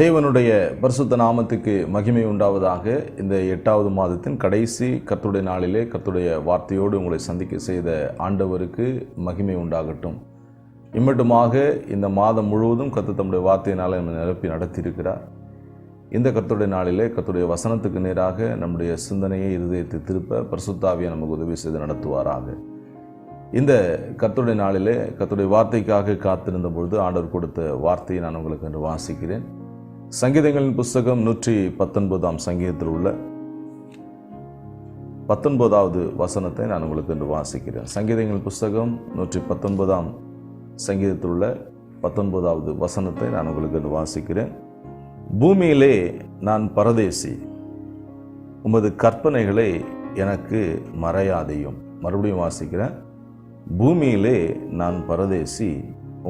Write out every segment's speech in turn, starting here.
தேவனுடைய பரிசுத்த நாமத்துக்கு மகிமை உண்டாவதாக. இந்த 8வது மாதத்தின் கடைசி கர்த்தருடைய நாளிலே கர்த்தருடைய வார்த்தையோடு உங்களை சந்திக்க செய்த ஆண்டவருக்கு மகிமை உண்டாகட்டும். இம்மட்டுமாக இந்த மாதம் முழுவதும் கர்த்தர் தம்முடைய வார்த்தையினால் நம்மை நிரப்பி நடத்தியிருக்கிறார். இந்த கர்த்தருடைய நாளிலே கர்த்தருடைய வசனத்துக்கு நேராக நம்முடைய சிந்தனையை இருதயத்தை திருப்ப பரிசுத்த ஆவியை நமக்கு உதவி செய்து நடத்துவாராக. இந்த கர்த்தருடைய நாளிலே கர்த்தருடைய வார்த்தைக்காக காத்திருந்த பொழுது ஆண்டவர் கொடுத்த வார்த்தையை நான் உங்களுக்கு என்று வாசிக்கிறேன். சங்கீதங்களின் புஸ்தகம் 119 சங்கீதத்தில் உள்ள 19வது வசனத்தை நான் உங்களுக்கு என்று வாசிக்கிறேன். சங்கீதங்களின் புஸ்தகம் 119 சங்கீதத்தில் உள்ள 19வது வசனத்தை நான் உங்களுக்கு என்று வாசிக்கிறேன். பூமியிலே நான் பரதேசி, உமது கற்பனைகளை எனக்கு மறையாதையும். மறுபடியும் வாசிக்கிறேன். பூமியிலே நான் பரதேசி,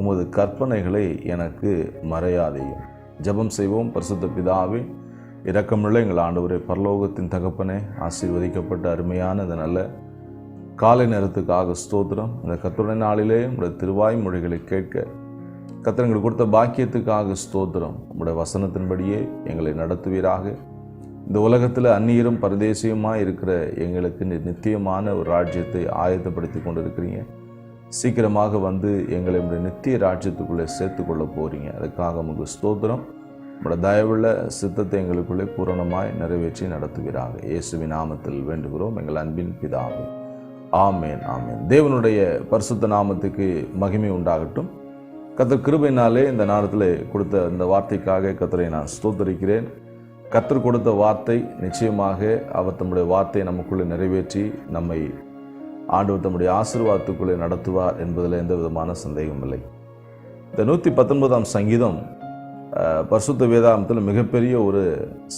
உமது கற்பனைகளை எனக்கு மறையாதையும். ஜெபம் செய்வோம். பரிசுத்த பிதாவே, இரக்கமுள்ள எங்கள் ஆண்டவரே, பரலோகத்தின் தகப்பனே, ஆசீர்வதிக்கப்பட்ட அருமையான இந்த நல்ல காலை நேரத்துக்காக ஸ்தோத்திரம். இந்த கர்த்தருடைய நாளிலே உங்களுடைய திருவாய் மொழிகளை கேட்க கர்த்தர் எங்களுக்கு கொடுத்த பாக்கியத்துக்காக ஸ்தோத்திரம். உங்களுடைய வசனத்தின்படியே எங்களை நடத்துவீராக. இந்த உலகத்தில் அந்நியரும் பரதேசியுமாக இருக்கிற எங்களுக்கு நித்தியமான ஒரு ராஜ்யத்தை ஆயத்தப்படுத்தி கொண்டு இருக்கிறீங்க. சீக்கிரமாக வந்து எங்களை உடைய நித்திய ராஜ்யத்துக்குள்ளே சேர்த்துக்கொள்ள போகிறீங்க. அதுக்காக உங்களுக்கு ஸ்தோத்திரம். உங்களோட தயவுள்ள சித்தத்தை எங்களுக்குள்ளே பூரணமாய் நிறைவேற்றி நடத்துவீராக. இயேசுவின் நாமத்தில் வேண்டுகிறோம் எங்கள் அன்பின் பிதாவே. ஆமேன், ஆமேன். தேவனுடைய பரிசுத்த நாமத்துக்கு மகிமை உண்டாகட்டும். கர்த்தர் கிருபையினாலே இந்த நேரத்தில் கொடுத்த இந்த வார்த்தைக்காக கர்த்தரை நான் ஸ்தோத்தரிக்கிறேன். கர்த்தர் கொடுத்த வார்த்தை நிச்சயமாக அவர் தம்முடைய வார்த்தையை நமக்குள்ளே நிறைவேற்றி நம்மை ஆண்டவர் தம்முடைய ஆசீர்வாதத்துக்குள்ளே நடத்துவார் என்பதில் எந்த விதமான சந்தேகம் இல்லை. இந்த 119 சங்கீதம் பரிசுத்த வேதாகமத்தில் மிகப்பெரிய ஒரு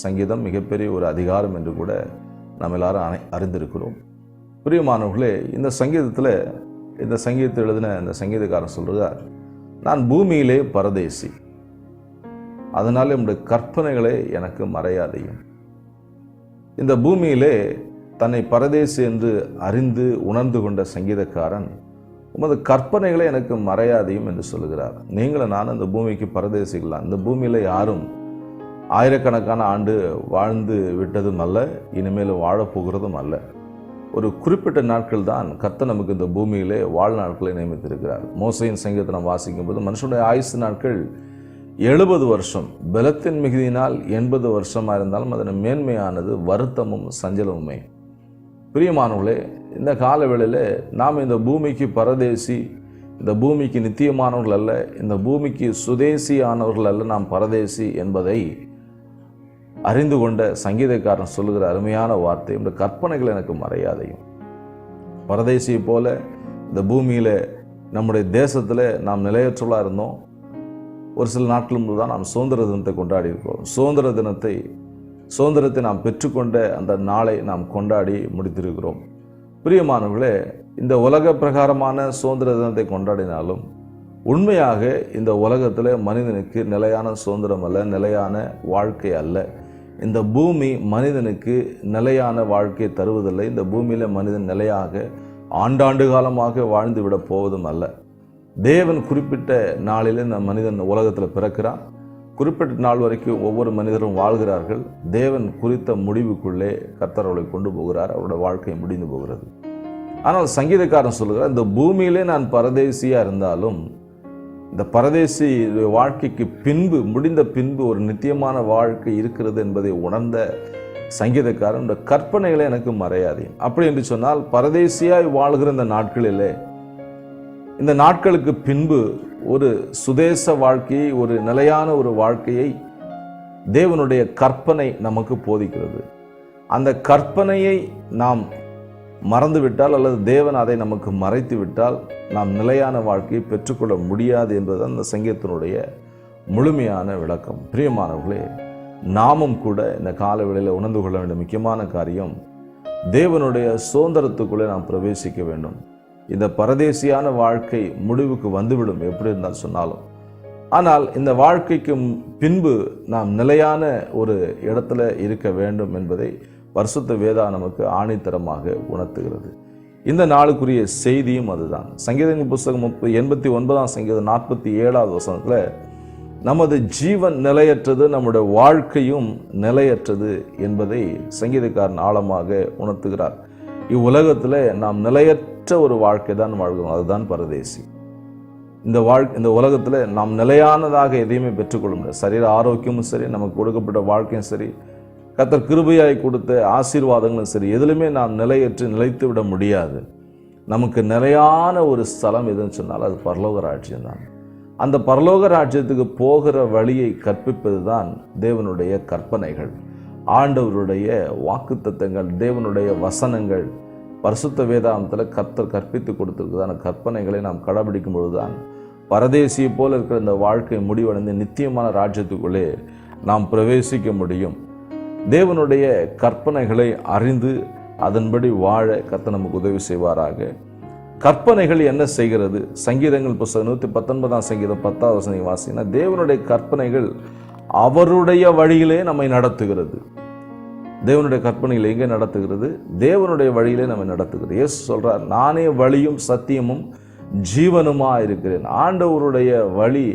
சங்கீதம், மிகப்பெரிய ஒரு அதிகாரம் என்று கூட நாம் எல்லாரும் அறிந்திருக்கிறோம். பிரியமானவர்களே, இந்த சங்கீதத்தை எழுதின இந்த சங்கீதக்காரன் சொல்கிறார், நான் பூமியிலே பரதேசி, அதனால நம்முடைய கற்பனைகளை எனக்கு மறையாதையும். இந்த பூமியிலே தன்னை பரதேசி என்று அறிந்து உணர்ந்து கொண்ட சங்கீதக்காரன், உமது கற்பனைகளை எனக்கு மறையாதையும் என்று சொல்லுகிறார். நீங்களும் நானும் இந்த பூமிக்கு பரதேசிகளாம். இந்த பூமியில் யாரும் ஆயிரக்கணக்கான ஆண்டு வாழ்ந்து விட்டதும் அல்ல, இனிமேல் வாழப்போகிறதும் அல்ல. ஒரு குறிப்பிட்ட நாட்கள் தான் கர்த்தர் நமக்கு இந்த பூமியிலே வாழ்நாட்களை நியமித்திருக்கிறார். மோசையின் சங்கீதத்தை நாம் வாசிக்கும் போது மனுஷனுடைய ஆயுசு நாட்கள் 70 வருஷம், பலத்தின் மிகுதியினால் 80 வருஷமாக இருந்தாலும் அதன் மேன்மையானது வருத்தமும் சஞ்சலமுமே. பிரியமானவர்களே, இந்த காலவேளையில் நாம் இந்த பூமிக்கு பரதேசி, இந்த பூமிக்கு நித்தியமானவர்கள் அல்ல, இந்த பூமிக்கு சுதேசியானவர்கள் அல்ல, நாம் பரதேசி என்பதை அறிந்து கொண்ட சங்கீதக்காரன் சொல்லுகிற அருமையான வார்த்தை, இந்த கற்பனைகள் எனக்கு மறையாதையும். பரதேசியை போல இந்த பூமியில் நம்முடைய தேசத்தில் நாம் நிலையற்றலாக இருந்தோம். ஒரு சில நாட்கள் முன்பு தான் நாம் சுதந்திர தினத்தை கொண்டாடி இருக்கோம். சுதந்திரத்தை நாம் பெற்றுக்கொண்ட அந்த நாளை நாம் கொண்டாடி முடித்திருக்கிறோம். பிரியமானவர்களே, இந்த உலக பிரகாரமான சுதந்திர தினத்தை கொண்டாடினாலும் உண்மையாக இந்த உலகத்தில் மனிதனுக்கு நிலையான சுதந்திரம் அல்ல, நிலையான வாழ்க்கை அல்ல. இந்த பூமி மனிதனுக்கு நிலையான வாழ்க்கையை தருவதில்லை. இந்த பூமியில் மனிதன் நிலையாக ஆண்டாண்டு காலமாக வாழ்ந்து விட போவதும் அல்ல. தேவன் குறிப்பிட்ட நாளில் இந்த மனிதன் உலகத்தில் பிறக்கிறான். குறிப்பிட்ட நாள் வரைக்கும் ஒவ்வொரு மனிதரும் வாழ்கிறார்கள். தேவன் குறித்த முடிவுக்குள்ளே கர்த்தர் அவளை கொண்டு போகிறார். அவருடைய வாழ்க்கை முடிந்து போகிறது. ஆனால் சங்கீதக்காரன் சொல்கிறார், இந்த பூமியிலே நான் பரதேசியாக இருந்தாலும் இந்த பரதேசி வாழ்க்கைக்கு பின்பு, முடிந்த பின்பு ஒரு நித்தியமான வாழ்க்கை இருக்கிறது என்பதை உணர்ந்த சங்கீதக்காரன், இந்த கற்பனைகளை எனக்கு மறையாதேன். அப்படி என்று சொன்னால் பரதேசியாய் வாழ்கிற இந்த நாட்களிலே, இந்த நாட்களுக்கு பின்பு ஒரு சுதேச வாழ்க்கையை, ஒரு நிலையான ஒரு வாழ்க்கையை தேவனுடைய கற்பனை நமக்கு போதிக்கிறது. அந்த கற்பனையை நாம் மறந்துவிட்டால் அல்லது தேவன் அதை நமக்கு மறைத்து விட்டால் நாம் நிலையான வாழ்க்கையை பெற்றுக்கொள்ள முடியாது என்பது அந்த சங்கீதத்தினுடைய முழுமையான விளக்கம். பிரியமானவர்களே, நாமும் கூட இந்த காலவேளையில் உணர்ந்து கொள்ள வேண்டிய முக்கியமான காரியம், தேவனுடைய சுதந்திரத்துக்குள்ளே நாம் பிரவேசிக்க வேண்டும். இந்த பரதேசியான வாழ்க்கை முடிவுக்கு வந்துவிடும் எப்படி இருந்தால் சொன்னாலும். ஆனால் இந்த வாழ்க்கைக்கு பின்பு நாம் நிலையான ஒரு இடத்துல இருக்க வேண்டும் என்பதை பரிசுத்த வேதம் நமக்கு ஆணித்தரமாக உணர்த்துகிறது. இந்த நாளுக்குரிய செய்தியும் அதுதான். சங்கீதங்களின் புஸ்தகம் 89 சங்கீதம் 47வது வசனத்தில் நமது ஜீவன் நிலையற்றது, நம்முடைய வாழ்க்கையும் நிலையற்றது என்பதை சங்கீதக்காரன் ஆழமாக உணர்த்துகிறார். இவ்வுலகத்தில் நாம் நிலையற்ற ஒரு வாழ்க்கை தான் வாழ்கிறோம், அதுதான் பரதேசி. இந்த உலகத்தில் நாம் நிலையானதாக எதையுமே பெற்றுக்கொள்ள முடியாது. சரீர ஆரோக்கியமும் சரி, நமக்கு கொடுக்கப்பட்ட வாழ்க்கையும் சரி, கர்த்தர் கிருபையாய் கொடுத்த ஆசீர்வாதங்களும் சரி, எதிலுமே நாம் நிலையற்று நிலைத்து விட முடியாது. நமக்கு நிலையான ஒரு ஸ்தலம் எதுன்னு சொன்னால் அது பரலோக ராஜ்யம் தான். அந்த பரலோக ராஜ்யத்துக்கு போகிற வழியை கற்பிப்பது தான் தேவனுடைய கற்பனைகள், ஆண்டவருடைய வாக்குத்தத்தங்கள், தேவனுடைய வசனங்கள். பரிசுத்த வேதாந்தத்தில் கர்த்தர் கற்பித்து கொடுத்திருக்கிறதான கற்பனைகளை நாம் கடைபிடிக்கும் பொழுதுதான் பரதேசியை போல இருக்கிற இந்த வாழ்க்கை முடிவடைந்து நித்தியமான ராஜ்யத்துக்குள்ளே நாம் பிரவேசிக்க முடியும். தேவனுடைய கற்பனைகளை அறிந்து அதன்படி வாழ கர்த்தர் நமக்கு உதவி செய்வாராக. கற்பனைகள் என்ன செய்கிறது? சங்கீதங்கள் புத்தகம் 119 சங்கீதம் 10 வாசினா, தேவனுடைய கற்பனைகள் அவருடைய வழியிலே நம்மை நடத்துகிறது. தேவனுடைய கற்பனைகள் எங்கே நடத்துகிறது? தேவனுடைய வழியிலே நம்மை நடத்துகிறது. இயேசு சொல்றார், நானே வழியும் சத்தியமும் ஜீவனுமா இருக்கிறேன். ஆண்டவருடைய வழி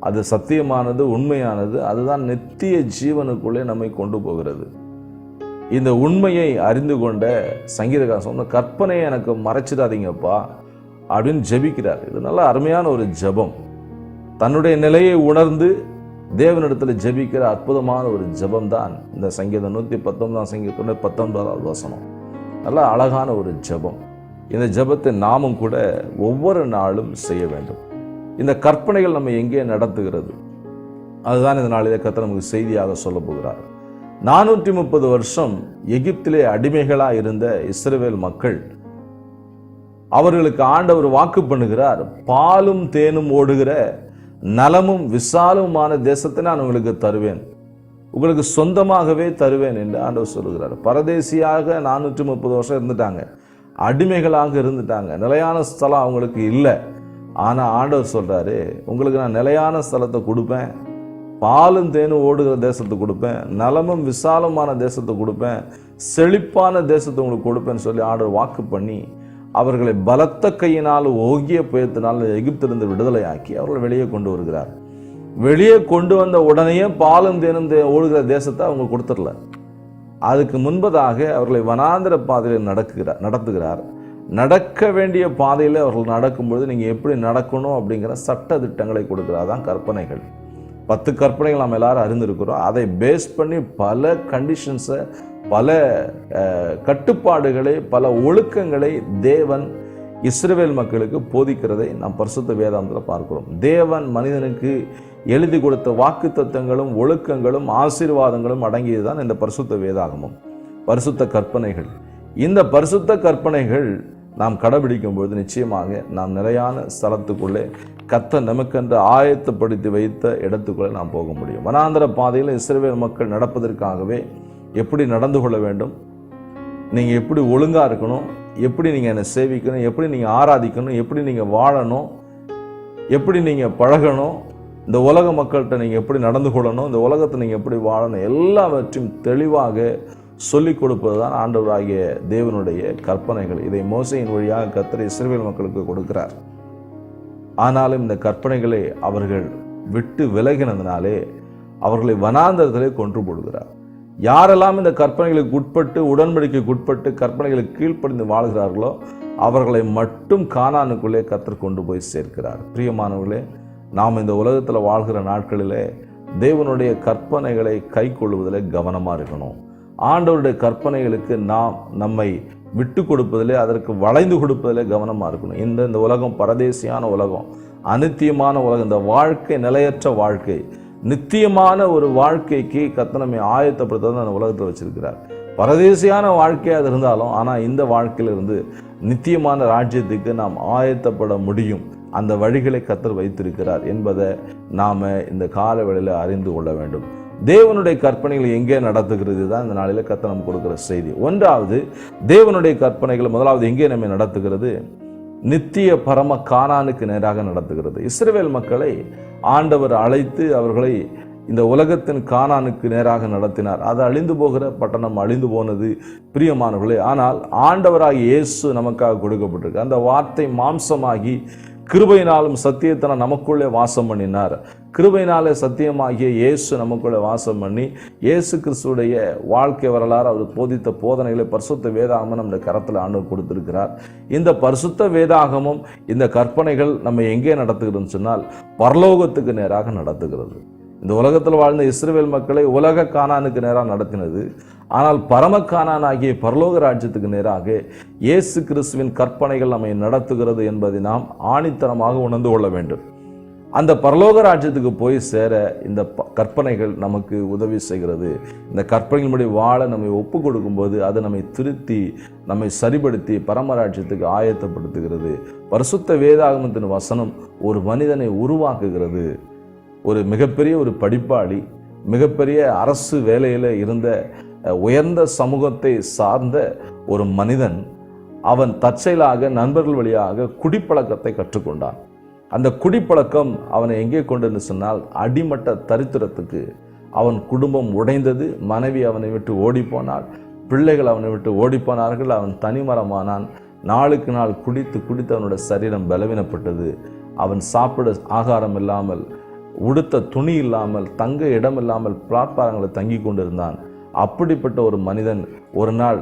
அது சத்தியமானது, உண்மையானது. அதுதான் நித்திய ஜீவனுக்குள்ளே நம்மை கொண்டு போகிறது. இந்த உண்மையை அறிந்து கொண்ட சங்கீதக்காரன் சொன்ன, கற்பனையை எனக்கு மறைச்சிடாதீங்கப்பா அப்படின்னு ஜெபிக்கிறார். இது நல்ல அருமையான ஒரு ஜெபம். தன்னுடைய நிலையை உணர்ந்து தேவனிடத்தில் ஜெபிக்கிற அற்புதமான ஒரு ஜெபம் தான் இந்த சங்கீதம் 119 சங்கீதத்தோட 19வது வசனம். நல்ல அழகான ஒரு ஜெபம். இந்த ஜெபத்தை நாமும் கூட ஒவ்வொரு நாளும் செய்ய வேண்டும். இந்த கற்பனைகள் நம்ம எங்கே நடத்துகிறது? அதுதான் இந்த நாளிலே கர்த்தர் நமக்கு செய்தியாக சொல்ல போகிறார். 430 வருஷம் எகிப்திலே அடிமைகளாக இருந்த இஸ்ரவேல் மக்கள், அவர்களுக்கு ஆண்டவர் வாக்கு பண்ணுகிறார், பாலும் தேனும் ஓடுகிற நலமும் விசாலமுமான தேசத்தை நான் உங்களுக்கு தருவேன், உங்களுக்கு சொந்தமாகவே தருவேன் என்று ஆண்டவர் சொல்லுகிறார். பரதேசியாக 430 வருஷம் இருந்துட்டாங்க, அடிமைகளாக இருந்துட்டாங்க, நிலையான ஸ்தலம் அவங்களுக்கு இல்லை. ஆனால் ஆண்டவர் சொல்றாரு, உங்களுக்கு நான் நிலையான ஸ்தலத்தை கொடுப்பேன், பாலும் தேனும் ஓடுகிற தேசத்தை கொடுப்பேன், நலமும் விசாலமான தேசத்தை கொடுப்பேன், செழிப்பான தேசத்தை உங்களுக்கு கொடுப்பேன்னு சொல்லி ஆண்டவர் வாக்கு பண்ணி அவர்களை பலத்த கையினால் ஓங்கிய புயத்தினால் எகிப்திலிருந்து விடுதலையாக்கி அவர்களை வெளியே கொண்டு வருகிறார். வெளியே கொண்டு வந்த உடனேயே பாலும் தேனும் ஓடுகிற தேசத்தை அவங்க கொடுத்துடல. அதுக்கு முன்பதாக அவர்களை வனாந்திர பாதையில் நடத்துகிறார். நடக்க வேண்டிய பாதையில் அவர்கள் நடக்கும்பொழுது நீங்கள் எப்படி நடக்கணும் அப்படிங்கிற சட்ட திட்டங்களை கொடுக்கிறார். தான் கற்பனைகள். 10 கற்பனைகள் நாம் எல்லாரும் அறிந்திருக்கிறோம். அதை பேஸ் பண்ணி பல கண்டிஷன்ஸை, பல கட்டுப்பாடுகளை, பல ஒழுக்கங்களை தேவன் இஸ்ரவேல் மக்களுக்கு போதிக்கிறதை நாம் பரிசுத்த வேதாந்தத்தில் பார்க்கிறோம். தேவன் மனிதனுக்கு எழுதி கொடுத்த வாக்கு தத்தங்களும் ஒழுக்கங்களும் ஆசீர்வாதங்களும் அடங்கியதுதான் இந்த பரிசுத்த வேதாகமம், பரிசுத்த கற்பனைகள். இந்த பரிசுத்த கற்பனைகள் நாம் கடைபிடிக்கும் பொழுது நிச்சயமாக நாம் நிலையான ஸ்தலத்துக்குள்ளே கர்த்தர் நமக்கென்று ஆயத்தப்படுத்தி வைத்த இடத்துக்குள்ளே நாம் போக முடியும். வனாந்தர பாதையில் இஸ்ரவேல் மக்கள் நடப்பதற்காகவே எப்படி நடந்து கொள்ள வேண்டும், நீங்கள் எப்படி ஒழுங்காக இருக்கணும், எப்படி நீங்கள் என்னை சேவிக்கணும், எப்படி நீங்கள் ஆராதிக்கணும், எப்படி நீங்கள் வாழணும், எப்படி நீங்கள் பழகணும், இந்த உலக மக்கள்கிட்ட நீங்கள் எப்படி நடந்து கொள்ளணும், இந்த உலகத்தை நீங்கள் எப்படி வாழணும், எல்லாவற்றையும் தெளிவாக சொல்லிக் கொடுப்பது தான் ஆண்டவராகிய தேவனுடைய கற்பனைகள். இதை மோசேயின் வழியாக கர்த்தர் இஸ்ரவேல் மக்களுக்கு கொடுக்கிறார். ஆனாலும் இந்த கற்பனைகளை அவர்கள் விட்டு விலகினதினாலே அவர்களை வனாந்தரத்திலே கொன்று போடுகிறார். யாரெல்லாம் இந்த கற்பனைகளுக்கு உட்பட்டு, உடன்படிக்கைக்கு உட்பட்டு கற்பனைகளுக்கு கீழ்ப்படிந்து வாழ்கிறார்களோ அவர்களை மட்டும் கானானுக்குள்ளே கர்த்தர் கொண்டு போய் சேர்க்கிறார். பிரியமானவர்களே, நாம் இந்த உலகத்தில் வாழ்கிற நாட்களிலே தேவனுடைய கற்பனைகளை கை கொள்வதிலே கவனமாக இருக்கணும். ஆண்டவருடைய கற்பனைகளுக்கு நாம் நம்மை விட்டு கொடுப்பதிலே, அதற்கு வளைந்து கொடுப்பதிலே கவனமாக இருக்கணும். இந்த உலகம் பரதேசியான உலகம், அநித்தியமான உலகம். இந்த வாழ்க்கை நிலையற்ற வாழ்க்கை. நித்தியமான ஒரு வாழ்க்கைக்கு கர்த்தர் நம்மை ஆயத்தப்படுத்த அந்த உலகத்தில் வச்சிருக்கிறார். பரதேசியான வாழ்க்கையாக இருந்தாலும் ஆனால் இந்த வாழ்க்கையிலிருந்து நித்தியமான ராஜ்யத்துக்கு நாம் ஆயத்தப்பட முடியும். அந்த வழிகளை கர்த்தர் வைத்திருக்கிறார் என்பதை நாம் இந்த காலவேளையில் அறிந்து கொள்ள வேண்டும். தேவனுடைய கற்பனைகள் எங்கே நடத்துகிறது தான் இந்த நாளில் கர்த்தர் நமக்கு கொடுக்கிற செய்தி. ஒன்றாவது, தேவனுடைய கற்பனைகள் முதலாவது எங்கே நம்மை நடத்துகிறது? நித்திய பரம கானானுக்கு நேராக நடத்துகிறது. இஸ்ரவேல் மக்களை ஆண்டவர் அழைத்து அவர்களை இந்த உலகத்தின் கானானுக்கு நேராக நடத்தினார். அது அழிந்து போகிற பட்டணம் அழிந்து போனது பிரியமானவர்களே. ஆனால் ஆண்டவராகிய இயேசு நமக்காக கொடுக்கப்பட்டிருக்கு. அந்த வார்த்தை மாம்சமாகி கிருபையினாலும் சத்தியத்தினால் நமக்குள்ளே வாசம் பண்ணினார். கிருபையினாலே சத்தியமாகிய இயேசு நமக்குள்ளே வாசம் பண்ணி இயேசு கிறிஸ்துடைய வாழ்க்கை வரலாறு அவர் போதித்த போதனைகளை பரிசுத்த வேதாகமம் நம்ம கரத்தில் ஆண்டவர் கொடுத்திருக்கிறார். இந்த பரிசுத்த வேதாகமும் இந்த கற்பனைகள் நம்ம எங்கே நடத்துகிறதுன்னு சொன்னால் பரலோகத்துக்கு நேராக நடத்துகிறது. இந்த உலகத்தில் வாழ்ந்த இஸ்ரவேல் மக்களை உலக கானானுக்கு நேராக நடத்தினது. ஆனால் பரம கானான் ஆகிய பரலோக ராஜ்யத்துக்கு நேராக இயேசு கிறிஸ்துவின் கற்பனைகள் நம்மை நடத்துகிறது என்பதை நாம் ஆணித்தனமாக உணர்ந்து கொள்ள வேண்டும். அந்த பரலோக ராஜ்யத்துக்கு போய் சேர இந்த கற்பனைகள் நமக்கு உதவி செய்கிறது. இந்த கற்பனைகளின்படி வாழ நம்மை ஒப்பு கொடுக்கும்போது அது நம்மை திருத்தி நம்மை சரிபடுத்தி பரமராஜ்யத்துக்கு ஆயத்தப்படுத்துகிறது. பரிசுத்த வேதாகமத்தின் வசனம் ஒரு மனிதனை உருவாக்குகிறது. ஒரு மிகப்பெரிய ஒரு படிப்பாளி, மிகப்பெரிய அரசு வேலையில் இருந்த உயர்ந்த சமூகத்தை சார்ந்த ஒரு மனிதன், அவன் தற்செயலாக நண்பர்கள் வழியாக குடிப்பழக்கத்தை கற்றுக்கொண்டான். அந்த குடிப்பழக்கம் அவனை எங்கே கொண்டு சொன்னால் அடிமட்ட தரித்திரத்துக்கு. அவன் குடும்பம் உடைந்தது, மனைவி அவனை விட்டு ஓடிப்போனாள், பிள்ளைகள் அவனை விட்டு ஓடிப்போனார்கள், அவன் தனிமரமானான். நாளுக்கு நாள் குடித்து குடித்து அவனுடைய சரீரம் பலவீனப்பட்டது. அவன் சாப்பிட ஆகாரம் இல்லாமல், உடுத்த துணி இல்லாமல், தங்க இடம் இல்லாமல் பிளாட்பாரங்களை தங்கி கொண்டிருந்தான். அப்படிப்பட்ட ஒரு மனிதன் ஒரு நாள்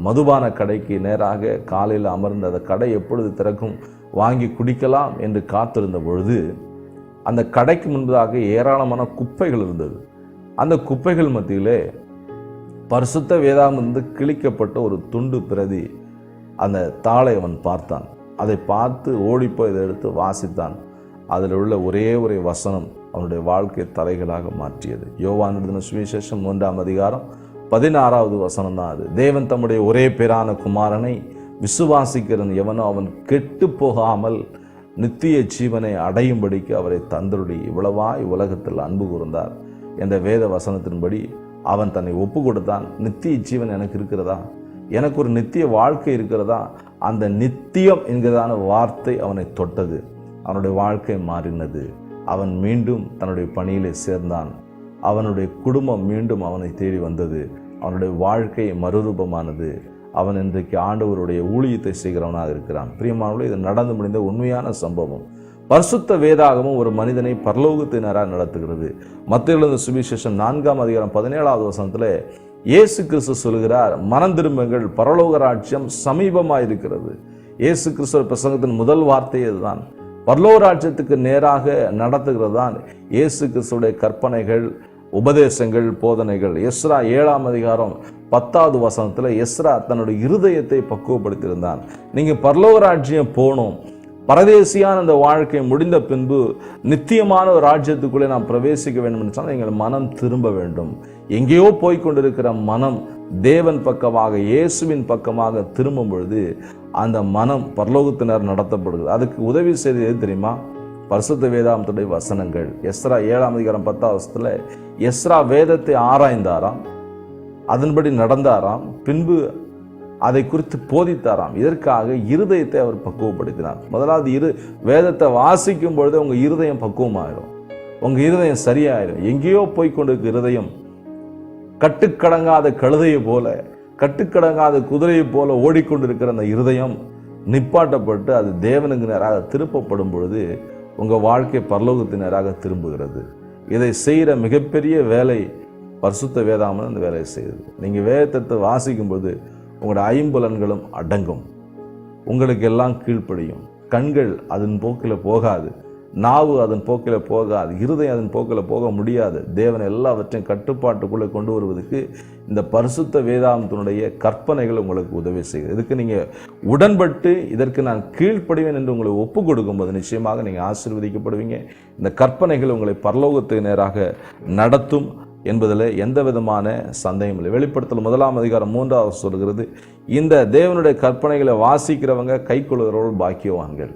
மதுபான கடைக்கு நேராக காலையில் அமர்ந்து அந்த கடை எப்பொழுது திறக்கும் வாங்கி குடிக்கலாம் என்று காத்திருந்த பொழுது அந்த கடைக்கு முன்பதாக ஏராளமான குப்பைகள் இருந்தது. அந்த குப்பைகள் மத்தியிலே பரிசுத்த வேதாகமத்திலிருந்து கிழிக்கப்பட்ட ஒரு துண்டு பிரதி அந்த தாளை அவன் பார்த்தான். அதை பார்த்து ஓடிப்போய் இதை எடுத்து வாசித்தான். அதில் உள்ள ஒரே ஒரு வசனம் அவனுடைய வாழ்க்கை தலைகளாக மாற்றியது. யோவான் எழுதின சுவிசேஷம் 1ஆம் அதிகாரம் 16வது வசனம் தான் அது. தேவன் தம்முடைய ஒரே பேரான குமாரனை விசுவாசிக்கிறன் எவனோ அவன் கெட்டு போகாமல் நித்திய ஜீவனை அடையும்படிக்கு அவரை தந்தருளி இவ்வளவாய் உலகத்தில் அன்பு கூர்ந்தார் என்ற வேத வசனத்தின்படி அவன் தன்னை ஒப்பு கொடுத்தான். நித்திய ஜீவன் எனக்கு இருக்கிறதா, எனக்கு ஒரு நித்திய வாழ்க்கை இருக்கிறதா, அந்த நித்தியம் என்கிறதான வார்த்தை அவனை தொட்டது. அவனுடைய வாழ்க்கை மாறினது. அவன் மீண்டும் தன்னுடைய பணியிலே சேர்ந்தான். அவனுடைய குடும்பம் மீண்டும் அவனை தேடி வந்தது. அவனுடைய வாழ்க்கை மறுரூபமானது. அவன் இன்றைக்கு ஆண்டவருடைய ஊழியத்தை செய்கிறவனாக இருக்கிறான். பிரியமானவர்களே, இது நடந்து முடிந்த உண்மையான சம்பவம். பரிசுத்த வேதாகமும் ஒரு மனிதனை பரலோகத்தினராக நடத்துகிறது. மத்தேயு எழுதின சுவிசேஷம் 4ஆம் அதிகாரம் 17வது வசனத்தில் இயேசு கிறிஸ்து சொல்கிறார், மனம் திரும்புங்கள், பரலோக ராஜ்யம் சமீபமாக இருக்கிறது. இயேசு கிறிஸ்துவ பிரசங்கத்தின் முதல் வார்த்தை இதுதான். பரலோக ராஜ்யத்துக்கு நேராக நடத்துகிறது தான் இயேசு கிறிஸ்துடைய கற்பனைகள், உபதேசங்கள், போதனைகள். எஸ்ரா 7ஆம் அதிகாரம் 10வது வசனத்தில் எஸ்ரா தன்னுடைய இருதயத்தை பக்குவப்படுத்தியிருந்தான். நீங்கள் பரலோக ராஜ்யம் போகணும், பரதேசியான அந்த வாழ்க்கை முடிந்த பின்பு நித்தியமான ஒரு ராஜ்யத்துக்குள்ளே நாம் பிரவேசிக்க வேண்டும் என்று சொன்னால் எங்கள் மனம் திரும்ப வேண்டும். எங்கேயோ போய்கொண்டிருக்கிற மனம் தேவன் பக்கமாக, இயேசுவின் பக்கமாக திரும்பும் பொழுது அந்த மனம் பரலோகத்தினர் நடத்தப்படுகிறது. அதுக்கு உதவி செய்தது எது தெரியுமா? பரிசுத்த வேதாகமத்துடைய வசனங்கள். எஸ்ரா 7ஆம் அதிகாரம் 10வது வசனத்தில் எஸ்ரா வேதத்தை ஆராய்ந்தாராம், அதன்படி நடந்தாராம், பின்பு அதை குறித்து போதித்தாராம். இதற்காக இருதயத்தை அவர் பக்குவப்படுத்தினார். முதலாவது வேதத்தை வாசிக்கும் பொழுது உங்க இருதயம் பக்குவமாயிரும், உங்க இருதயம் சரியாயிரும். எங்கேயோ போய்கொண்டிருக்க இருதயம் கட்டுக்கடங்காத கழுதையை போல, கட்டுக்கடங்காத குதிரையை போல ஓடிக்கொண்டிருக்கிற அந்த இருதயம் நிப்பாட்டப்பட்டு அது தேவனுக்கு நேராக திருப்பப்படும் பொழுது உங்க வாழ்க்கை பரலோகத்தின் நேராக திரும்புகிறது. இதை செய்கிற மிகப்பெரிய வேலை பரிசுத்த வேதாகமம் அந்த வேலையை செய்யுது. நீங்க வேதத்தை வாசிக்கும் போது உங்களோட ஐம்புலன்களும் அடங்கும், உங்களுக்கு எல்லாம் கீழ்ப்படியும். கண்கள் அதன் போக்கில் போகாது, நாவு அதன் போக்கில் போகாது, இருதயம் அதன் போக்கில் போக முடியாது. தேவன் எல்லாவற்றையும் கட்டுப்பாட்டுக்குள்ளே கொண்டு வருவதற்கு இந்த பரிசுத்த வேதாகமத்தினுடைய கற்பனைகள் உங்களுக்கு உதவி செய்யுது. இதுக்கு நீங்கள் உடன்பட்டு இதற்கு நான் கீழ்ப்படிவேன் என்று உங்களை ஒப்பு கொடுக்கும்போது நிச்சயமாக நீங்கள் ஆசீர்வதிக்கப்படுவீங்க. இந்த கற்பனைகள் உங்களை பரலோகத்துக்கு நேராக நடத்தும் என்பதில் எந்த விதமான சந்தேகம் இல்லை. வெளிப்படுத்தல் 1ஆம் அதிகாரம் 3வது சொல்கிறது, இந்த தேவனுடைய கற்பனைகளை வாசிக்கிறவங்க கைக்கொள்கிறவர்கள் பாக்கியவான்கள்.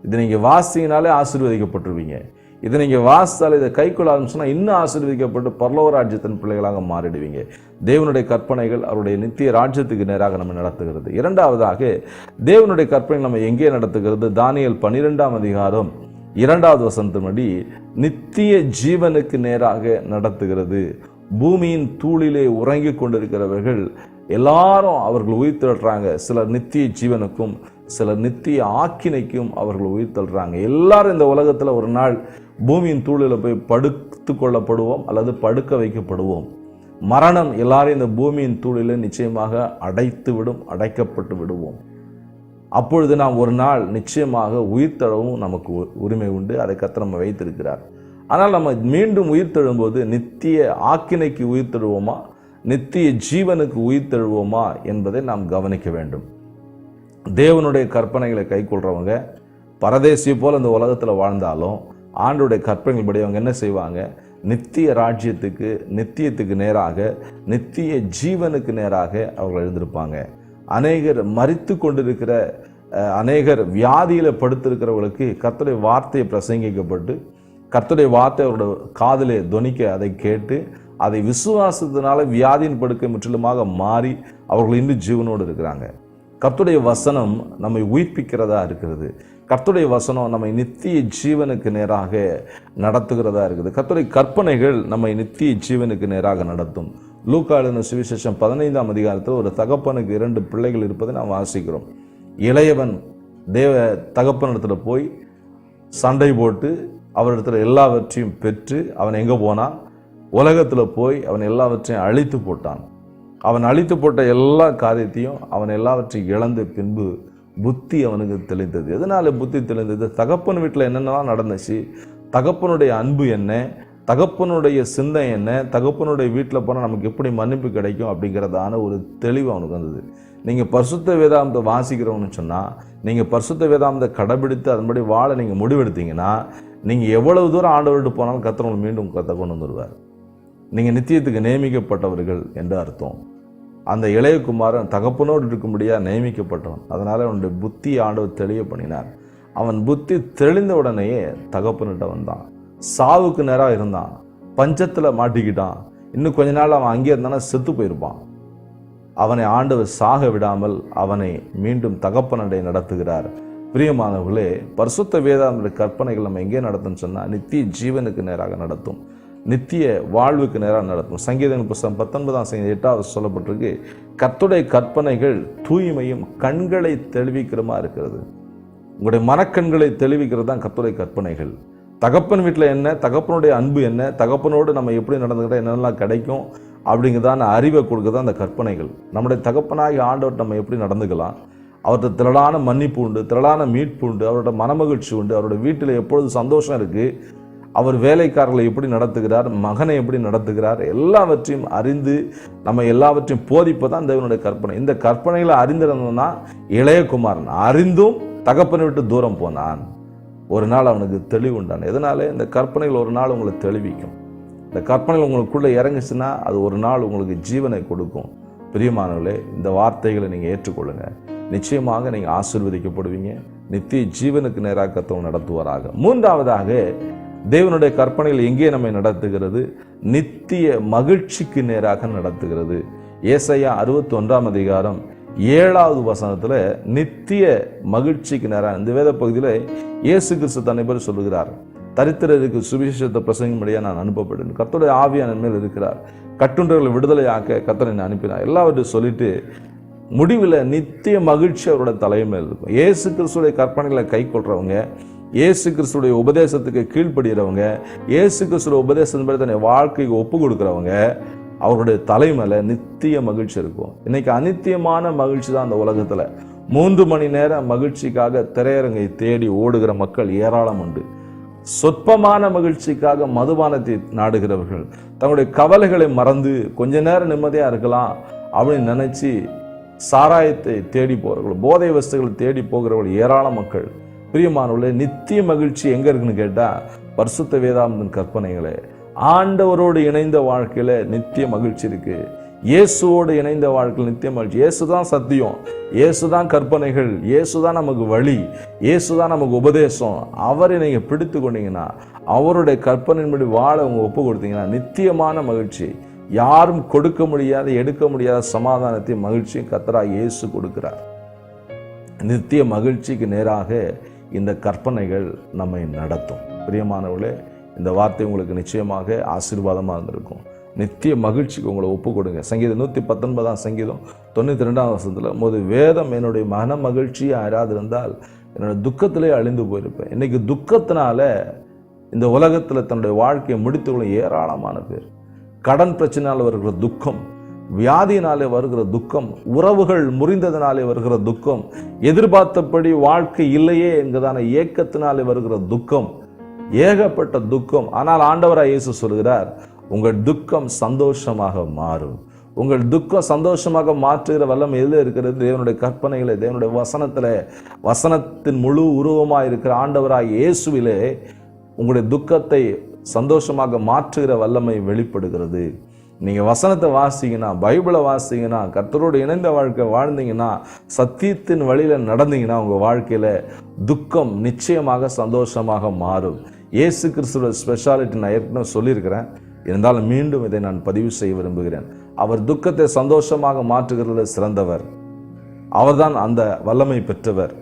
இதை நீங்கள் வாசினாலே ஆசீர்வதிக்கப்பட்டுருவீங்க. இதை நீங்கள் வாசித்தால் இதை கைக்கொள்ள ஆரம்பிச்சுன்னா இன்னும் ஆசீர்வதிக்கப்பட்டு பரலோக ராஜ்யத்தின் பிள்ளைகளாக மாறிடுவீங்க. தேவனுடைய கற்பனைகள் அவருடைய நித்திய ராஜ்யத்துக்கு நேராக நம்ம நடத்துகிறது. இரண்டாவதாக தேவனுடைய கற்பனைகள் நம்ம எங்கே நடத்துகிறது? தானியேல் 12ஆம் அதிகாரம் 2வது வசனத்தின்படி நித்திய ஜீவனுக்கு நேராக நடத்துகிறது. பூமியின் தூளிலே உறங்கி கொண்டிருக்கிறவர்கள் எல்லாரும் அவர்கள் உயிர் திரட்டுறாங்க. சிலர் நித்திய ஜீவனுக்கும், சிலர் நித்திய ஆக்கினைக்கும் அவர்கள் உயிர் தள்ளுறாங்க. எல்லாரும் இந்த உலகத்தில் ஒரு நாள் பூமியின் தூளில் போய் படுத்து கொள்ளப்படுவோம் அல்லது படுக்க வைக்கப்படுவோம். மரணம் எல்லாரும் இந்த பூமியின் தூளில் நிச்சயமாக அடைக்கப்பட்டு விடுவோம். அப்பொழுது நாம் ஒரு நாள் நிச்சயமாக உயிர் தழவும் நமக்கு உரிமை உண்டு. அதை கர்த்தர் நம்ம வைத்திருக்கிறார். ஆனால் நம்ம மீண்டும் உயிர் தழும்போது நித்திய ஆக்கினைக்கு உயிர் தழுவோமா, நித்திய ஜீவனுக்கு உயிர் தழுவோமா என்பதை நாம் கவனிக்க வேண்டும். தேவனுடைய கற்பனைகளை கை கொள்றவங்க பரதேசியை போல இந்த உலகத்தில் வாழ்ந்தாலும் ஆண்டோடைய கற்பனைகள் படி அவங்க என்ன செய்வாங்க? நித்திய ராஜ்யத்துக்கு, நித்தியத்துக்கு நேராக, நித்திய ஜீவனுக்கு நேராக அவர்கள் எழுந்திருப்பாங்க. அநேகர் மரித்து கொண்டிருக்கிற, அநேகர் வியாதியில் படுத்திருக்கிறவர்களுக்கு கர்த்தருடைய வார்த்தையை பிரசங்கிக்கப்பட்டு கர்த்தருடைய வார்த்தை அவரோட காதிலே தொனிக்க அதை கேட்டு அதை விசுவாசத்தினால வியாதியின் படுக்கை முற்றிலுமாக மாறி அவர்கள் இன்று ஜீவனோடு இருக்கிறாங்க. கர்த்தருடைய வசனம் நம்மை உயிர்ப்பிக்கிறதா இருக்கிறது. கர்த்தருடைய வசனம் நம்மை நித்திய ஜீவனுக்கு நேராக நடத்துகிறதா இருக்குது. கர்த்தருடைய கற்பனைகள் நம்மை நித்திய ஜீவனுக்கு நேராக நடத்தும். லூக்கா எழுதின சுவிசேஷம் 15ஆம் அதிகாரத்தில் ஒரு தகப்பனுக்கு 2 பிள்ளைகள் இருப்பதை நாம் வாசிக்கிறோம். இளையவன் தகப்பனிடத்துல போய் சண்டை போட்டு அவரிடத்துல எல்லாவற்றையும் பெற்று அவன் எங்கே போனான்? உலகத்தில் போய் அவன் எல்லாவற்றையும் அழித்து போட்டான். அவன் அழித்து போட்ட எல்லா காரியத்தையும் அவன் எல்லாவற்றையும் இழந்த பின்பு புத்தி அவனுக்கு தெளிந்தது. எதனால புத்தி தெளிந்தது? தகப்பன் வீட்டில் என்னென்னலாம் நடந்துச்சு, தகப்பனுடைய அன்பு என்ன, தகப்பனுடைய சிந்தை என்ன, தகப்பனுடைய வீட்டில் போனால் நமக்கு எப்படி மன்னிப்பு கிடைக்கும் அப்படிங்கிறதான ஒரு தெளிவு அவனுக்கு வந்தது. நீங்கள் பரிசுத்த வேதாந்தத்தை வாசிக்கிறோம்னு சொன்னால், நீங்கள் பரிசுத்த வேதாந்தத்தை கடைபிடித்து அதன்படி வாழ நீங்கள் முடிவெடுத்தீங்கன்னா, நீங்கள் எவ்வளவு தூரம் ஆண்டவர்கிட்ட போனாலும் கர்த்தர் உங்களை மீண்டும் கொண்டு வந்துடுவார். நீங்கள் நித்தியத்துக்கு நியமிக்கப்பட்டவர்கள் என்று அர்த்தம். அந்த இளையகுமாரன் தகப்பனோடு இருக்கும்படியாக நியமிக்கப்பட்டவன். அதனால் அவனுடைய புத்தி ஆண்டவர் தெளிய பண்ணினார். அவன் புத்தி தெளிந்த உடனேயே தகப்பன்கிட்ட வந்தான். சாவுக்கு நேராக இருந்தான், பஞ்சத்தில் மாட்டிக்கிட்டான். இன்னும் கொஞ்ச நாள் அவன் அங்கே இருந்தானா செத்து போயிருப்பான். அவனை ஆண்டவர் சாக விடாமல் அவனை மீண்டும் தகப்பனடை நடத்துகிறார். பிரியமானவர்களே, பரிசுத்த வேதாந்த கற்பனைகள் நம்ம எங்கே நடத்தும்னு சொன்னால் நித்திய ஜீவனுக்கு நேராக நடத்தும், நித்திய வாழ்வுக்கு நேராக நடத்தும். சங்கீதங்கள் புத்தகம் 19ஆம் சங்கீதம் 8வது சொல்லப்பட்டிருக்கு, கர்த்தருடைய கற்பனைகள் தூய்மையும் கண்களை தெளிவிக்கிறமா இருக்கிறது. உங்களுடைய மனக்கண்களை தெளிவிக்கிறது தான் கர்த்தருடைய கற்பனைகள். தகப்பன் வீட்டில் என்ன, தகப்பனுடைய அன்பு என்ன, தகப்பனோடு நம்ம எப்படி நடந்துக்கிட்டால் என்னென்னலாம் கிடைக்கும் அப்படிங்கிறதான அறிவை கொடுக்குறது அந்த கற்பனைகள். நம்முடைய தகப்பனாகி ஆண்டவர் நம்ம எப்படி நடந்துக்கலாம், அவர்கிட்ட திரளான மன்னிப்பு உண்டு, திரளான மீட்பு உண்டு, அவரோட மனமகிழ்ச்சி உண்டு, அவரோட வீட்டில் எப்பொழுது சந்தோஷம் இருக்குது, அவர் வேலைக்காரர்களை எப்படி நடத்துகிறார், மகனை எப்படி நடத்துகிறார், எல்லாவற்றையும் அறிந்து நம்ம எல்லாவற்றையும் போதிப்பதான் தேவனுடைய கற்பனை. இந்த கற்பனைகளை அறிந்திருந்தோம்னா இளையகுமாரன் அறிந்தும் தகப்பனை விட்டு தூரம் போனான். ஒரு நாள் அவனுக்கு தெளிவு உண்டான். எதனால? இந்த கற்பனைகள் ஒரு நாள் உங்களை தெளிவிக்கும். இந்த கற்பனைகள் உங்களுக்குள்ளே இறங்குச்சுன்னா அது ஒரு நாள் உங்களுக்கு ஜீவனை கொடுக்கும். பிரியமானவர்களே, இந்த வார்த்தைகளை நீங்கள் ஏற்றுக்கொள்ளுங்க. நிச்சயமாக நீங்கள் ஆசீர்வதிக்கப்படுவீங்க. நித்திய ஜீவனுக்கு நேராக கர்த்தர் நடத்துவாராக. மூன்றாவதாக, தேவனுடைய கற்பனைகள் எங்கே நம்மை நடத்துகிறது? நித்திய மகிழ்ச்சிக்கு நேராக நடத்துகிறது. ஏசாயா 61ஆம் அதிகாரம் 7வது வசனத்தில் நித்திய மகிழ்ச்சிக்கு நேராக இந்த வேத பகுதியில் இயேசு கிறிஸ்து தன்னை பற்றி சொல்லுகிறார். தரித்திரருக்கு சுவிசேஷத்தை பிரசங்கிக்கும்படியாக நான் அனுப்பப்பட்டேன், கர்த்தருடைய ஆவியான மேல் இருக்கிறார், கட்டுண்டவர்களை விடுதலையாக்க கர்த்தர் என்னை அனுப்பினார், எல்லாவற்றையும் சொல்லிட்டு முடிவில் நித்திய மகிழ்ச்சி அவரோட தலைமையில் இருக்கும். இயேசு கிறிஸ்துடைய கற்பனைகளை கை கொள்றவங்க, இயேசு கிறிஸ்துடைய உபதேசத்துக்கு கீழ்ப்படுகிறவங்க, இயேசு கிறிஸ்துடைய உபதேசத்தின்படி தன்னை வாழ்க்கைக்கு ஒப்பு கொடுக்குறவங்க, அவருடைய தலைமையில நித்திய மகிழ்ச்சி இருக்கும். இன்னைக்கு அநித்தியமான மகிழ்ச்சி தான் அந்த உலகத்தில். 3 மணி நேரம் மகிழ்ச்சிக்காக திரையரங்கை தேடி ஓடுகிற மக்கள் ஏராளம் உண்டு. சொற்பமான மகிழ்ச்சிக்காக மதுபானத்தை நாடுகிறவர்கள், தங்களுடைய கவலைகளை மறந்து கொஞ்ச நேரம் நிம்மதியாக இருக்கலாம் அப்படின்னு நினைச்சு சாராயத்தை தேடி போகிறவர்கள், போதை வஸ்துகளை தேடி போகிறவர்கள் ஏராள மக்கள். பிரியமானவர்களே, நித்திய மகிழ்ச்சி எங்கே இருக்குன்னு கேட்டால் பரிசுத்த வேதாந்தத்தின் கற்பனைகளே. ஆண்டவரோடு இணைந்த வாழ்க்கையில நித்திய மகிழ்ச்சி இருக்கு. இயேசுவோடு இணைந்த வாழ்க்கையில் நித்திய மகிழ்ச்சி. இயேசுதான் சத்தியம், இயேசுதான் கற்பனைகள், இயேசுதான் நமக்கு வழி, இயேசுதான் நமக்கு உபதேசம். அவரை நீங்க பிடித்து கொண்டீங்கன்னா, அவருடைய கற்பனையின்படி வாழ உங்க ஒப்பு கொடுத்தீங்கன்னா நித்தியமான மகிழ்ச்சி, யாரும் கொடுக்க முடியாத எடுக்க முடியாத சமாதானத்தை மகிழ்ச்சியும் கர்த்தராகிய இயேசு கொடுக்கிறார். நித்திய மகிழ்ச்சிக்கு நேராக இந்த கற்பனைகள் நம்மை நடத்தும். பிரியமானவர்களே, இந்த வார்த்தை உங்களுக்கு நிச்சயமாக ஆசீர்வாதமாக இருந்திருக்கும். நித்திய மகிழ்ச்சிக்கு உங்களை ஒப்பு கொடுங்க. சங்கீதம் 119 சங்கீதம் 92 போது வேதம் என்னுடைய மன மகிழ்ச்சியை ஆராதிருந்தால் என்னோட துக்கத்திலே அழிந்து போயிருப்பேன். இன்னைக்கு துக்கத்தினால இந்த உலகத்தில் தன்னுடைய வாழ்க்கையை முடித்துக்கொள்ள ஏராளமான பேர். கடன் பிரச்சனையால் வருகிற துக்கம், வியாதியினாலே வருகிற துக்கம், உறவுகள் முறிந்ததினாலே வருகிற துக்கம், எதிர்பார்த்தபடி வாழ்க்கை இல்லையே என்கிறதான ஏக்கத்தினாலே வருகிற துக்கம், ஏகப்பட்ட துக்கம். ஆனால் ஆண்டவராய் இயேசு சொல்கிறார், உங்கள் துக்கம் சந்தோஷமாக மாறும். உங்கள் துக்கம் சந்தோஷமாக மாற்றுகிற வல்லமை எதில் இருக்கிறது? தேவனுடைய கற்பனைகளை, தேவனுடைய வசனத்தின் முழு உருவமாக இருக்கிற ஆண்டவராய் இயேசுவிலே உங்களுடைய துக்கத்தை சந்தோஷமாக மாற்றுகிற வல்லமை வெளிப்படுகிறது. நீங்கள் வசனத்தை வாசிங்கன்னா, பைபிளை வாசிங்கன்னா, கர்த்தரோடு இணைந்த வாழ்க்கை வாழ்ந்தீங்கன்னா, சத்தியத்தின் வழியில் நடந்தீங்கன்னா, உங்கள் வாழ்க்கையில் துக்கம் நிச்சயமாக சந்தோஷமாக மாறும். இயேசு கிறிஸ்துவோட ஸ்பெஷாலிட்டி நான் ஏற்கனவே சொல்லியிருக்கிறேன். இருந்தாலும் மீண்டும் இதை நான் பதிவு செய்ய விரும்புகிறேன். அவர் துக்கத்தை சந்தோஷமாக மாற்றுகிறதில் சிறந்தவர். அவர்தான் அந்த வல்லமை பெற்றவர்.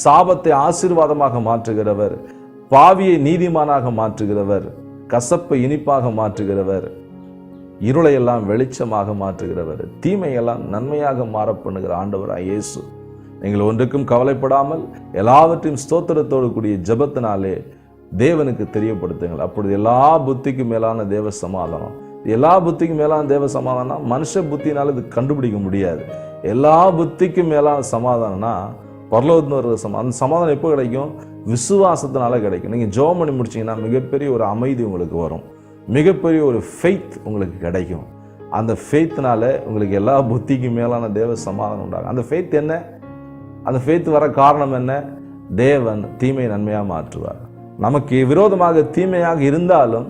சாபத்தை ஆசீர்வாதமாக மாற்றுகிறவர், பாவியை நீதிமானாக மாற்றுகிறவர், கசப்பை இனிப்பாக மாற்றுகிறவர், இருளையெல்லாம் வெளிச்சமாக மாற்றுகிறவர், தீமையெல்லாம் நன்மையாக மாற பண்ணுகிற ஆண்டவராய் இயேசு. நீங்கள் ஒன்றுக்கும் கவலைப்படாமல் எல்லாவற்றையும் ஸ்தோத்திரத்தோடு கூடிய ஜெபத்தினாலே தேவனுக்கு தெரியப்படுத்துங்கள். அப்பொழுது எல்லா புத்திக்கும் மேலான தேவ சமாதானம், எல்லா புத்திக்கும் மேலான தேவ சமாதானம் மனுஷ புத்தினால இது கண்டுபிடிக்க முடியாது. எல்லா புத்திக்கும் மேலான சமாதானம்னா பரலோகத்துல ஒரு அந்த சமாதானம் எப்போ கிடைக்கும்? விசுவாசத்தினால கிடைக்கும். நீங்கள் ஜெபம் பண்ணி முடிச்சிங்கன்னா மிகப்பெரிய ஒரு அமைதி உங்களுக்கு வரும், மிகப்பெரிய ஒரு ஃபெய்த் உங்களுக்கு கிடைக்கும். அந்த ஃபெய்த்னால உங்களுக்கு எல்லா புத்திக்கும் மேலான தேவ சமாதானம் உண்டாகும். அந்த ஃபெய்த் என்ன? அந்த ஃபெய்த் வர காரணம் என்ன? தேவன் தீமை நன்மையாக மாற்றுவார். நமக்கு விரோதமாக தீமையாக இருந்தாலும்,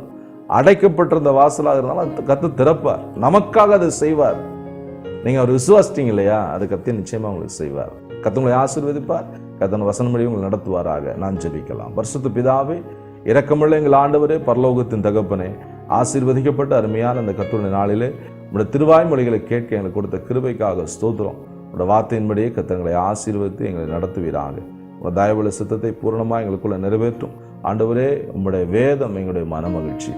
அடைக்கப்பட்டிருந்த வாசலாக இருந்தாலும் கர்த்தர் திறப்பார், நமக்காக அதை செய்வார். நீங்க அவர் விசுவாசிட்டீங்க இல்லையா? அது கர்த்தர் நிச்சயமா உங்களுக்கு செய்வார். கர்த்தர் உங்களை ஆசீர்வதிப்பார். கர்த்தர் வசனப்படி உங்களை நடத்துவாராக. நான் ஜெபிக்கலாம். பரிசுத்த பிதாவே, இரக்கமுள்ள எங்கள் ஆண்டவரே, பரலோகத்தின் தகப்பனே, ஆசீர்வதிக்கப்பட்ட அருமையான இந்த கர்த்தருடைய நாளிலே உங்களுடைய திருவாய்மொழிகளை கேட்க எங்களுக்கு கொடுத்த கிருபைக்காக ஸ்தோத்திரம். உங்களுடைய வார்த்தையின்படியே கர்த்தர் எங்களை ஆசீர்வதித்து எங்களை நடத்துவீராக. உங்கள் தயவுள்ள சித்தத்தை பூரணமாக எங்களுக்குள்ள நிறைவேற்றும் ஆண்டவரே. உங்களுடைய வேதம் எங்களுடைய மனமகிழ்ச்சி.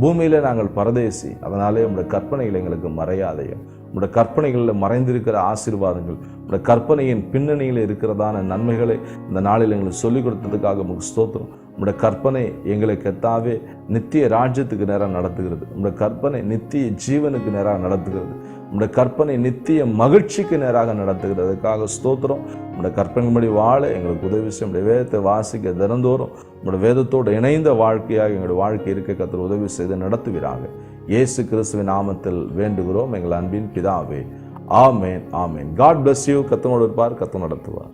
பூமியில நாங்கள் பரதேசி, அதனாலே உங்களுடைய கற்பனைகள் எங்களுக்கு மறையாதையும். உங்களுடைய கற்பனைகளில் மறைந்திருக்கிற ஆசீர்வாதங்கள், உங்களுடைய கற்பனையின் பின்னணியில் இருக்கிறதான நன்மைகளை இந்த நாளில் எங்களுக்கு சொல்லிக் கொடுத்ததுக்காக உங்களுக்கு ஸ்தோத்திரம். உங்களுடைய கற்பனை எங்களை கர்த்தாவே நித்திய ராஜ்யத்துக்கு நேராக நடத்துகிறது. உங்களுடைய கற்பனை நித்திய ஜீவனுக்கு நேராக நடத்துகிறது. உங்களுடைய கற்பனை நித்திய மகிழ்ச்சிக்கு நேராக நடத்துகிறது. அதுக்காக ஸ்தோத்திரம். உங்களுடைய கற்பனைப்படி வாழ எங்களுக்கு உதவி செய்யும். உங்களுடைய வேதத்தை வாசிக்க தினந்தோறும் உங்களுடைய வேதத்தோடு இணைந்த வாழ்க்கையாக எங்களுடைய வாழ்க்கை இருக்க கர்த்தர் உதவி செய்து நடத்துவீராக. இயேசு கிறிஸ்துவின் நாமத்தில் வேண்டுகிறோம் எங்கள் அன்பின் பிதாவே. ஆமேன், ஆமேன். God bless you. கர்த்தரோடு இருப்பார், கர்த்தர் நடத்துவார்.